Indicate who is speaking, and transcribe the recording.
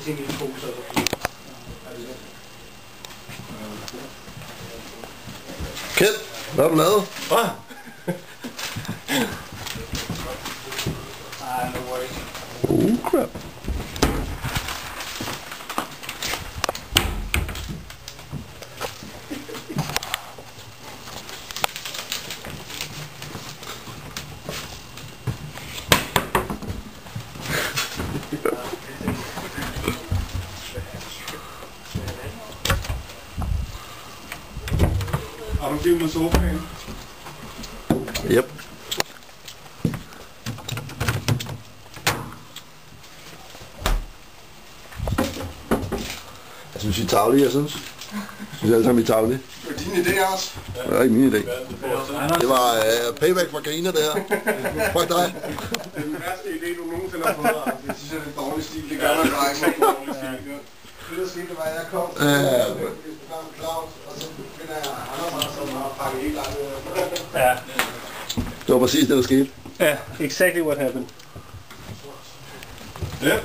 Speaker 1: ting i en pose.
Speaker 2: Kjeld, hvad har du lavet?
Speaker 1: Hvad? Ej, no worries.
Speaker 2: Oh crap.
Speaker 1: Har du givet mig sofaen?
Speaker 2: Yep. Jeg synes, I er tarvelige, jeg synes. Jeg synes alle sammen, I er tarvelige.
Speaker 3: Det var din idé også.
Speaker 2: Det var ikke min idé. Det var payback fra Karina, det her. Fuck dig.
Speaker 3: Det er den værste idé, du nogensinde har fået. Det synes jeg, det er en dårlig stil. Det gør man bare ikke med dårlig stil. Det der skete, var, at jeg kom til Claus, og så finder jeg Anders, som har pakket helt langt.
Speaker 1: Ja.
Speaker 2: Det var præcis det, der skete.
Speaker 1: Ja, exactly what happened.
Speaker 3: Ja.